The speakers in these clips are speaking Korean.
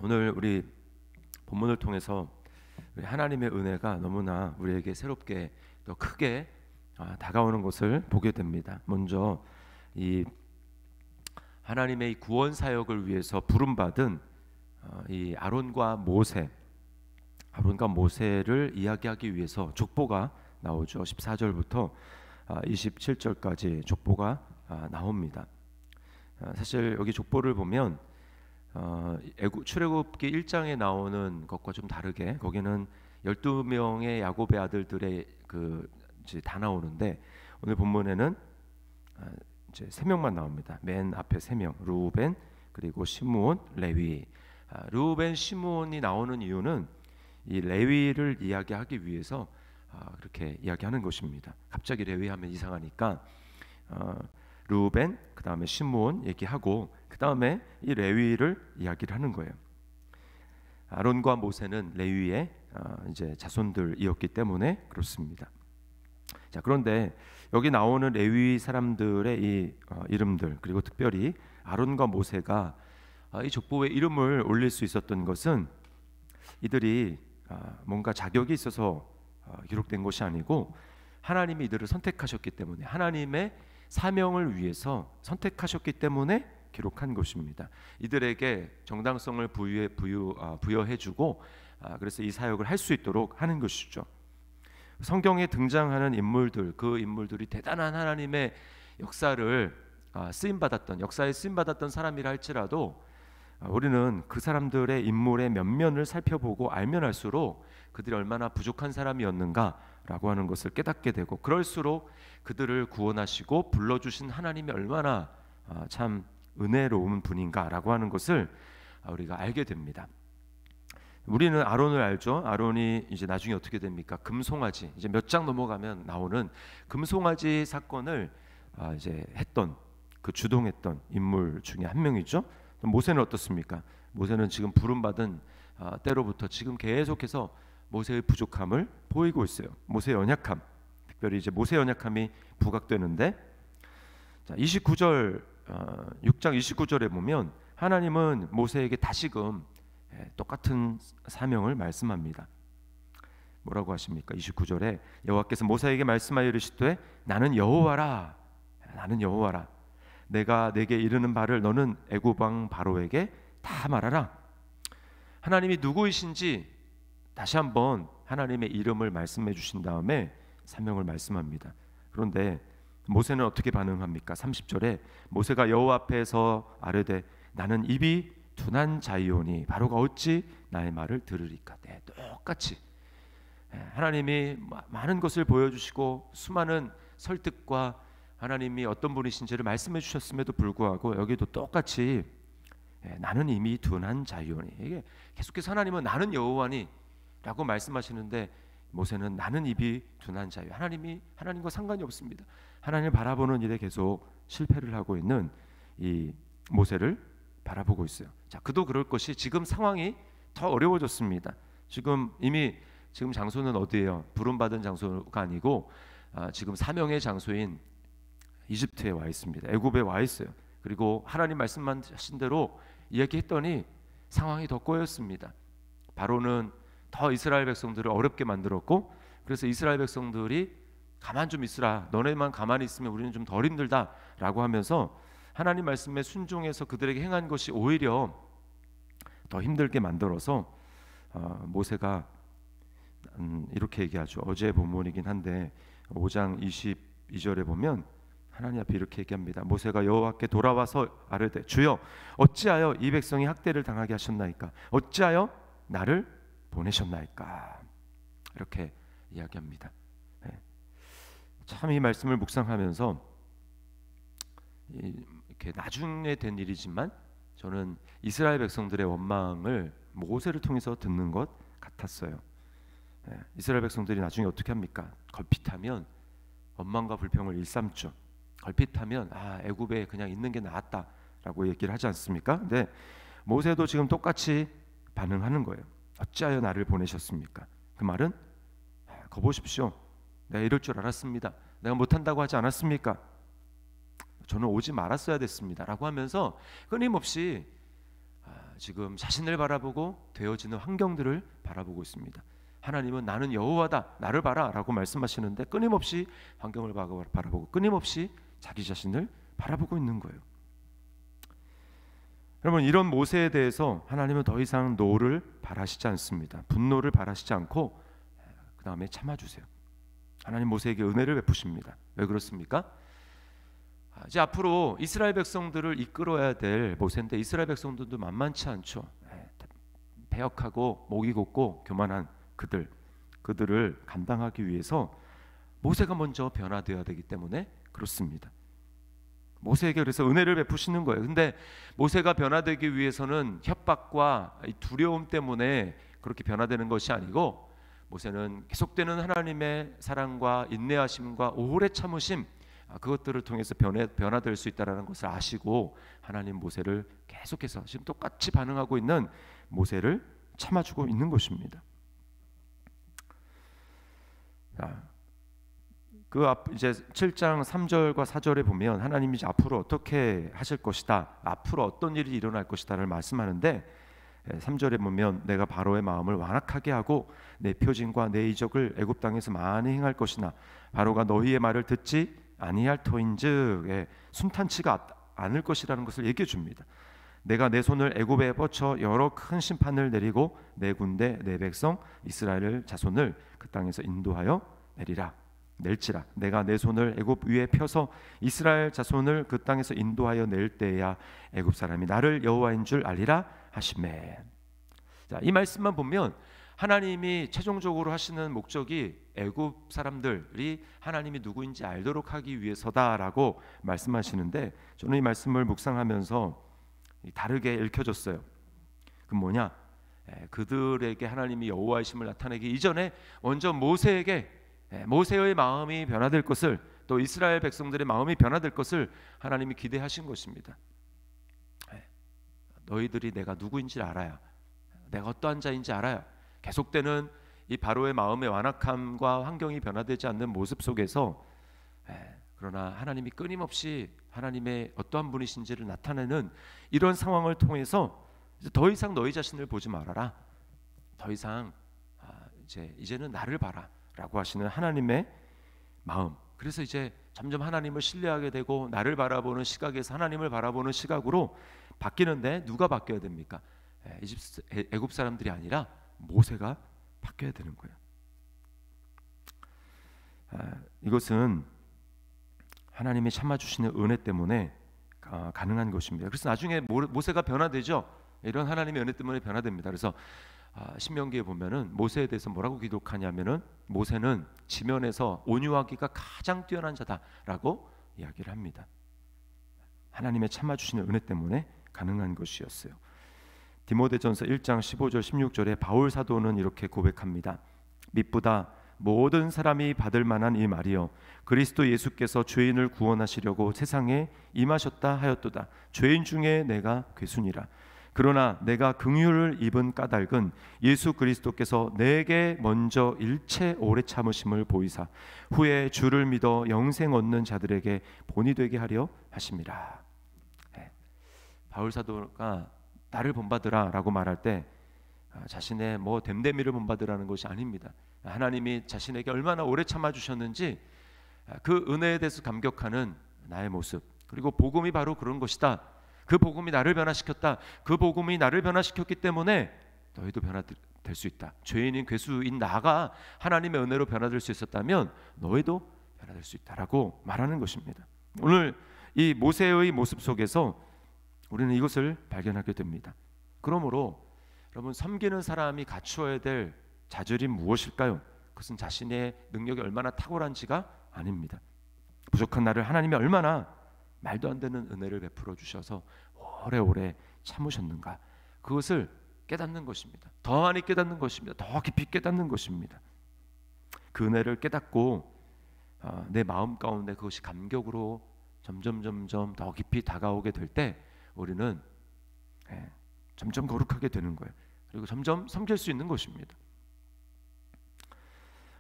오늘 우리 본문을 통해서 우리 하나님의 은혜가 너무나 우리에게 새롭게 또 크게 다가오는 것을 보게 됩니다. 먼저 이 하나님의 구원 사역을 위해서 부름받은 이 아론과 모세를 이야기하기 위해서 족보가 나오죠. 14절부터 27절까지 족보가 나옵니다. 사실 여기 족보를 보면 출애굽기 1장에 나오는 것과 좀 다르게 거기는 12명의 야곱의 아들들의 다 나오는데 오늘 본문에는 이제 3명만 나옵니다. 맨 앞에 3명, 르우벤 그리고 시므온, 레위. 르우벤, 시므온이 나오는 이유는 이 레위를 이야기하기 위해서 그렇게 이야기하는 것입니다. 갑자기 레위하면 이상하니까 르우벤, 그 다음에 시므온 얘기하고 그 다음에 이 레위를 이야기를 하는 거예요. 아론과 모세는 레위의 이제 자손들이었기 때문에 그렇습니다. 자, 그런데 여기 나오는 레위 사람들의 이 이름들, 그리고 특별히 아론과 모세가 이 족보에 이름을 올릴 수 있었던 것은 이들이 뭔가 자격이 있어서 기록된 것이 아니고 하나님이 이들을 선택하셨기 때문에, 하나님의 사명을 위해서 선택하셨기 때문에 기록한 것입니다. 이들에게 정당성을 부여해주고 그래서 이 사역을 할 수 있도록 하는 것이죠. 성경에 등장하는 인물들, 그 인물들이 대단한 하나님의 역사에 쓰임받았던 사람이라 할지라도 우리는 그 사람들의 인물의 면면을 살펴보고 알면 알수록 그들이 얼마나 부족한 사람이었는가라고 하는 것을 깨닫게 되고, 그럴수록 그들을 구원하시고 불러주신 하나님이 얼마나 참 은혜로운 분인가라고 하는 것을 우리가 알게 됩니다. 우리는 아론을 알죠. 아론이 이제 나중에 어떻게 됩니까? 금송아지, 이제 몇 장 넘어가면 나오는 금송아지 사건을 이제 주동했던 인물 중에 한 명이죠. 모세는 어떻습니까? 모세는 지금 부름받은 때로부터 지금 계속해서 모세의 부족함을 보이고 있어요. 모세의 연약함, 특별히 이제 모세의 연약함이 부각되는데, 자, 6장 29절에 보면 하나님은 모세에게 다시금 똑같은 사명을 말씀합니다. 뭐라고 하십니까? 29절에 여호와께서 모세에게 말씀하여 이르시되 나는 여호와라. 내가 내게 이르는 바를 너는 애굽 왕 바로에게 다 말하라. 하나님이 누구이신지 다시 한번 하나님의 이름을 말씀해 주신 다음에 사명을 말씀합니다. 그런데 모세는 어떻게 반응합니까? 30절에 모세가 여호와 앞에서 아뢰되 나는 입이 둔한 자이오니 바로가 어찌 나의 말을 들으리까. 똑같이 하나님이 많은 것을 보여주시고 수많은 설득과 하나님이 어떤 분이신지를 말씀해 주셨음에도 불구하고 여기도 똑같이 나는 이미 둔한 자이오니, 이게 계속해서 하나님은 나는 여호와니 라고 말씀하시는데 모세는 나는 입이 둔한 자유, 하나님과 상관이 없습니다. 하나님을 바라보는 일에 계속 실패를 하고 있는 이 모세를 바라보고 있어요. 자, 그도 그럴 것이 지금 상황이 더 어려워졌습니다. 지금 장소는 어디예요? 부름받은 장소가 아니고 지금 사명의 장소인 이집트에 와 있습니다. 애굽에 와 있어요. 그리고 하나님 말씀하신 대로 이야기했더니 상황이 더 꼬였습니다. 바로는 더 이스라엘 백성들을 어렵게 만들었고, 그래서 이스라엘 백성들이 가만 좀 있으라, 너네만 가만히 있으면 우리는 좀 덜 힘들다라고 하면서 하나님 말씀에 순종해서 그들에게 행한 것이 오히려 더 힘들게 만들어서 모세가 이렇게 얘기하죠. 어제 본문이긴 한데 5장 22절에 보면 하나님 앞에 이렇게 얘기합니다. 모세가 여호와께 돌아와서 아뢰되 주여 어찌하여 이 백성이 학대를 당하게 하셨나이까? 어찌하여 나를 보내셨나이까? 이렇게 이야기합니다. 참 이 말씀을 묵상하면서 이렇게 나중에 된 일이지만 저는 이스라엘 백성들의 원망을 모세를 통해서 듣는 것 같았어요. 이스라엘 백성들이 나중에 어떻게 합니까? 걸핏하면 원망과 불평을 일삼죠. 걸핏하면 애굽에 그냥 있는 게 나았다라고 얘기를 하지 않습니까? 근데 모세도 지금 똑같이 반응하는 거예요. 어찌하여 나를 보내셨습니까? 그 말은 거보십시오. 내가 이럴 줄 알았습니다. 내가 못한다고 하지 않았습니까? 저는 오지 말았어야 됐습니다 라고 하면서 끊임없이 지금 자신을 바라보고 되어지는 환경들을 바라보고 있습니다. 하나님은 나는 여호와다, 나를 봐라 라고 말씀하시는데 끊임없이 환경을 바라보고 끊임없이 자기 자신을 바라보고 있는 거예요. 여러분, 이런 모세에 대해서 하나님은 더 이상 노를 바라시지 않습니다. 분노를 바라시지 않고 그 다음에 참아주세요. 하나님 모세에게 은혜를 베푸십니다. 왜 그렇습니까? 이제 앞으로 이스라엘 백성들을 이끌어야 될 모세인데 이스라엘 백성들도 만만치 않죠. 배역하고 목이 곱고 교만한 그들을 감당하기 위해서 모세가 먼저 변화되어야 되기 때문에 그렇습니다. 모세에게 그래서 은혜를 베푸시는 거예요. 근데 모세가 변화되기 위해서는 협박과 두려움 때문에 그렇게 변화되는 것이 아니고 모세는 계속되는 하나님의 사랑과 인내하심과 오래 참으심, 그것들을 통해서 변화될 수 있다는 것을 아시고 하나님 모세를 계속해서 지금 똑같이 반응하고 있는 모세를 참아주고 있는 것입니다. 이제 7장 3절과 4절에 보면 하나님이 이제 앞으로 어떻게 하실 것이다, 앞으로 어떤 일이 일어날 것이다를 말씀하는데 3절에 보면 내가 바로의 마음을 완악하게 하고 내 표징과 내 이적을 애굽 땅에서 많이 행할 것이나 바로가 너희의 말을 듣지 아니할 터인즉 순탄치가 않을 것이라는 것을 얘기해 줍니다. 내가 내 손을 애굽에 뻗쳐 여러 큰 심판을 내리고 내 군대 내 백성 이스라엘 자손을 그 땅에서 인도하여 낼지라. 내가 내 손을 애굽 위에 펴서 이스라엘 자손을 그 땅에서 인도하여 낼 때야 애굽 사람이 나를 여호와인 줄 알리라 하시매. 자, 이 말씀만 보면 하나님이 최종적으로 하시는 목적이 애굽 사람들이 하나님이 누구인지 알도록 하기 위해서다라고 말씀하시는데 저는 이 말씀을 묵상하면서 다르게 읽혀졌어요. 그 뭐냐? 그들에게 하나님이 여호와이심을 나타내기 이전에 먼저 모세의 마음이 변화될 것을, 또 이스라엘 백성들의 마음이 변화될 것을 하나님이 기대하신 것입니다. 너희들이 내가 누구인지 알아야, 내가 어떠한 자인지 알아야, 계속되는 이 바로의 마음의 완악함과 환경이 변화되지 않는 모습 속에서 그러나 하나님이 끊임없이 하나님의 어떠한 분이신지를 나타내는 이런 상황을 통해서 더 이상 너희 자신을 보지 말아라, 더 이상 이제는 나를 봐라 라고 하시는 하나님의 마음. 그래서 이제 점점 하나님을 신뢰하게 되고 나를 바라보는 시각에서 하나님을 바라보는 시각으로 바뀌는데 누가 바뀌어야 됩니까? 애굽 사람들이 아니라 모세가 바뀌어야 되는 거예요. 이것은 하나님이 참아주시는 은혜 때문에 가능한 것입니다. 그래서 나중에 모세가 변화되죠. 이런 하나님의 은혜 때문에 변화됩니다. 그래서 신명기에 보면은 모세에 대해서 뭐라고 기록하냐면은 모세는 지면에서 온유하기가 가장 뛰어난 자다라고 이야기를 합니다. 하나님의 참아주시는 은혜 때문에 가능한 것이었어요. 디모데전서 1장 15절 16절에 바울 사도는 이렇게 고백합니다. mit보다 모든 사람이 받을 만한 이 말이요 그리스도 예수께서 죄인을 구원하시려고 세상에 임하셨다 하였도다. 죄인 중에 내가 괴순이라. 그러나 내가 긍휼을 입은 까닭은 예수 그리스도께서 내게 먼저 일체 오래 참으심을 보이사 후에 주를 믿어 영생 얻는 자들에게 본이 되게 하려 하심이라. 바울 사도가 나를 본받으라 라고 말할 때 자신의 됨됨이를 본받으라는 것이 아닙니다. 하나님이 자신에게 얼마나 오래 참아주셨는지 그 은혜에 대해서 감격하는 나의 모습, 그리고 복음이 바로 그런 것이다. 그 복음이 나를 변화시켰다. 그 복음이 나를 변화시켰기 때문에 너희도 변화될 수 있다. 죄인인 괴수인 나가 하나님의 은혜로 변화될 수 있었다면 너희도 변화될 수 있다라고 말하는 것입니다. 오늘 이 모세의 모습 속에서 우리는 이것을 발견하게 됩니다. 그러므로 여러분, 섬기는 사람이 갖추어야 될 자질이 무엇일까요? 그것은 자신의 능력이 얼마나 탁월한지가 아닙니다. 부족한 나를 하나님이 얼마나 말도 안 되는 은혜를 베풀어 주셔서 오래오래 참으셨는가, 그것을 깨닫는 것입니다. 더 많이 깨닫는 것입니다. 더 깊이 깨닫는 것입니다. 그 은혜를 깨닫고 내 마음 가운데 그것이 감격으로 점점 더 깊이 다가오게 될 때 우리는 점점 거룩하게 되는 거예요. 그리고 점점 섬길 수 있는 것입니다.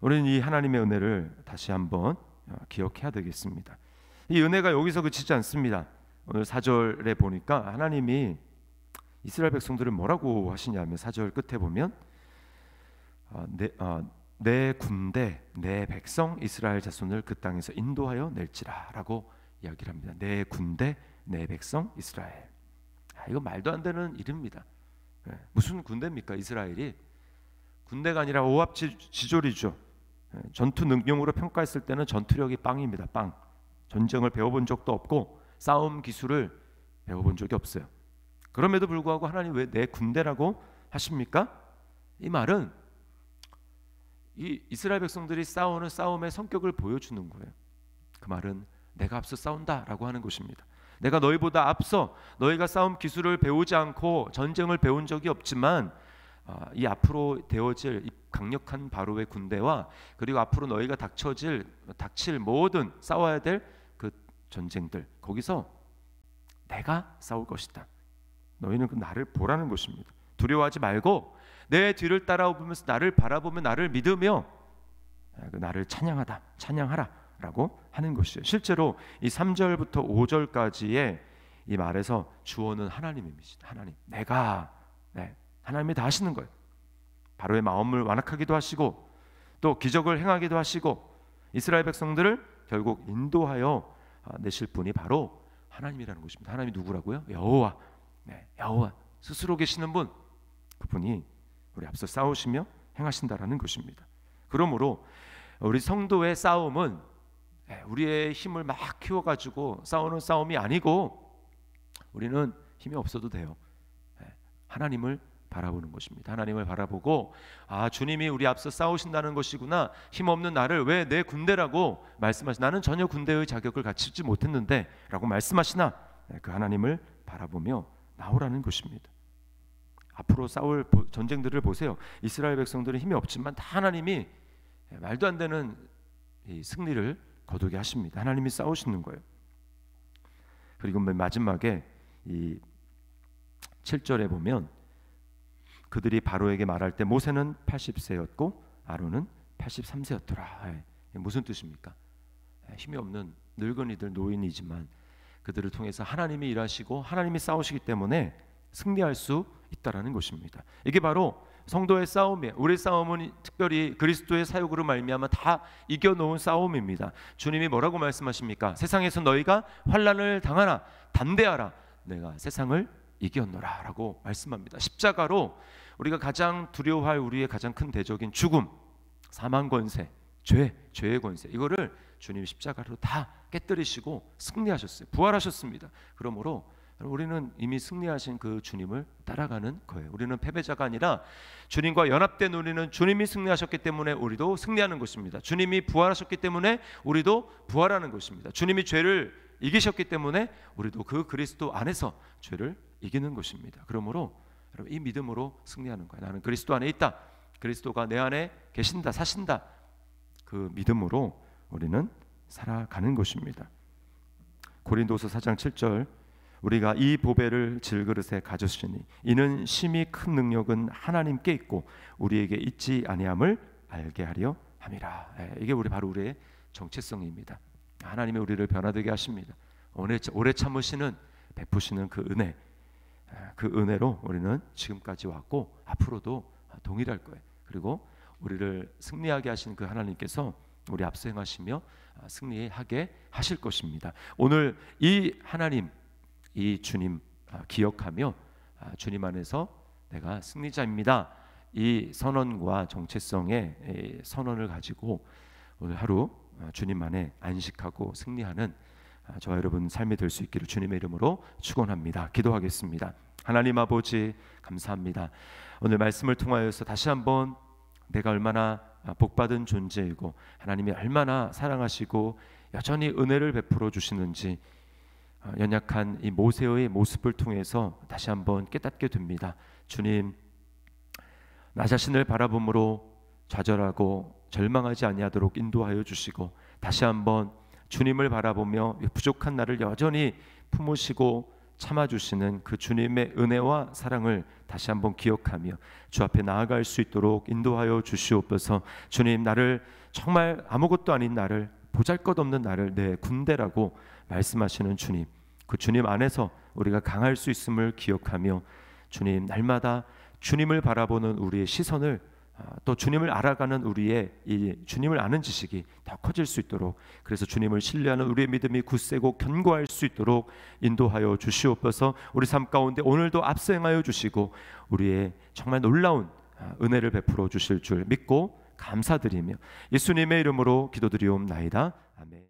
우리는 이 하나님의 은혜를 다시 한번 기억해야 되겠습니다. 이 은혜가 여기서 그치지 않습니다. 오늘 4절에 보니까 하나님이 이스라엘 백성들은 뭐라고 하시냐면 4절 끝에 보면 내 군대 내 백성 이스라엘 자손을 그 땅에서 인도하여 낼지라 라고 이야기를 합니다. 내 군대 내 백성 이스라엘. 이거 말도 안 되는 일입니다. 무슨 군대입니까? 이스라엘이 군대가 아니라 오합지졸이죠. 전투 능력으로 평가했을 때는 전투력이 빵입니다. 빵. 전쟁을 배워본 적도 없고 싸움 기술을 배워본 적이 없어요. 그럼에도 불구하고 하나님 왜 내 군대라고 하십니까? 이 말은 이 이스라엘 백성들이 싸우는 싸움의 성격을 보여주는 거예요. 그 말은 내가 앞서 싸운다라고 하는 것입니다. 내가 너희보다 앞서 너희가 싸움 기술을 배우지 않고 전쟁을 배운 적이 없지만 이 앞으로 되어질 이 강력한 바로의 군대와 그리고 앞으로 너희가 닥칠 모든 싸워야 될 그 전쟁들 거기서 내가 싸울 것이다. 너희는 그 나를 보라는 것입니다. 두려워하지 말고 내 뒤를 따라오면서 나를 바라보며 나를 믿으며 나를 찬양하라 라고 하는 것이에요. 실제로 이 3절부터 5절까지의 이 말에서 주어는 하나님입니다. 하나님, 하나님이 다 하시는 거예요. 바로의 마음을 완악하기도 하시고 또 기적을 행하기도 하시고 이스라엘 백성들을 결국 인도하여 내실 분이 바로 하나님이라는 것입니다. 하나님이 누구라고요? 여호와. 여호와 스스로 계시는 분, 그분이 우리 앞서 싸우시며 행하신다라는 것입니다. 그러므로 우리 성도의 싸움은 우리의 힘을 막 키워가지고 싸우는 싸움이 아니고 우리는 힘이 없어도 돼요. 하나님을 바라보는 것입니다. 하나님을 바라보고 주님이 우리 앞서 싸우신다는 것이구나. 힘없는 나를 왜 내 군대라고 나는 전혀 군대의 자격을 갖추지 못했는데 라고 말씀하시나 그 하나님을 바라보며 나오라는 것입니다. 앞으로 싸울 전쟁들을 보세요. 이스라엘 백성들은 힘이 없지만 다 하나님이 말도 안 되는 이 승리를 거두게 하십니다. 하나님이 싸우시는 거예요. 그리고 맨 마지막에 이 7절에 보면 그들이 바로에게 말할 때 모세는 80세였고 아론은 83세였더라. 무슨 뜻입니까? 힘이 없는 늙은이들 노인이지만 그들을 통해서 하나님이 일하시고 하나님이 싸우시기 때문에 승리할 수 있다라는 것입니다. 이게 바로 성도의 싸움이에요. 우리 싸움은 특별히 그리스도의 사역으로 말미암아 다 이겨놓은 싸움입니다. 주님이 뭐라고 말씀하십니까? 세상에서 너희가 환난을 당하나 담대하라. 내가 세상을 이겼노라 라고 말씀합니다. 십자가로 우리가 가장 두려워할 우리의 가장 큰 대적인 죽음, 사망 권세, 죄의 권세, 이거를 주님이 십자가로 다 깨뜨리시고 승리하셨어요. 부활하셨습니다. 그러므로 우리는 이미 승리하신 그 주님을 따라가는 거예요. 우리는 패배자가 아니라 주님과 연합된 우리는 주님이 승리하셨기 때문에 우리도 승리하는 것입니다. 주님이 부활하셨기 때문에 우리도 부활하는 것입니다. 주님이 죄를 이기셨기 때문에 우리도 그 그리스도 안에서 죄를 이기는 것입니다. 그러므로 여러분 이 믿음으로 승리하는 거예요. 나는 그리스도 안에 있다. 그리스도가 내 안에 계신다, 사신다. 그 믿음으로 우리는 살아가는 것입니다. 고린도서 4장 7절 우리가 이 보배를 질그릇에 가졌으니 이는 심히 큰 능력은 하나님께 있고 우리에게 있지 아니함을 알게 하려 함이라. 이게 바로 우리의 정체성입니다. 하나님이 우리를 변화되게 하십니다. 오래 참으시는 베푸시는 그 은혜, 그 은혜로 우리는 지금까지 왔고 앞으로도 동일할 거예요. 그리고 우리를 승리하게 하신 그 하나님께서 우리 앞서 행하시며 승리하게 하실 것입니다. 오늘 이 하나님, 이 주님 기억하며 주님 안에서 내가 승리자입니다. 이 선언과 정체성의 선언을 가지고 오늘 하루 주님 안에 안식하고 승리하는 저와 여러분 삶이 될 수 있기를 주님의 이름으로 축원합니다. 기도하겠습니다. 하나님 아버지 감사합니다. 오늘 말씀을 통하여서 다시 한번 내가 얼마나 복받은 존재이고 하나님이 얼마나 사랑하시고 여전히 은혜를 베풀어 주시는지 연약한 이 모세의 모습을 통해서 다시 한번 깨닫게 됩니다. 주님, 나 자신을 바라봄으로 좌절하고 절망하지 아니하도록 인도하여 주시고 다시 한번 주님을 바라보며 부족한 나를 여전히 품으시고 참아주시는 그 주님의 은혜와 사랑을 다시 한번 기억하며 주 앞에 나아갈 수 있도록 인도하여 주시옵소서. 주님, 나를 정말 아무것도 아닌 나를, 보잘것없는 나를 내 군대라고 말씀하시는 주님, 그 주님 안에서 우리가 강할 수 있음을 기억하며 주님, 날마다 주님을 바라보는 우리의 시선을 또 주님을 알아가는 우리의 이 주님을 아는 지식이 더 커질 수 있도록, 그래서 주님을 신뢰하는 우리의 믿음이 굳세고 견고할 수 있도록 인도하여 주시옵소서. 우리 삶 가운데 오늘도 앞서 행하여 주시고 우리의 정말 놀라운 은혜를 베풀어 주실 줄 믿고 감사드리며 예수님의 이름으로 기도드리옵나이다. 아멘.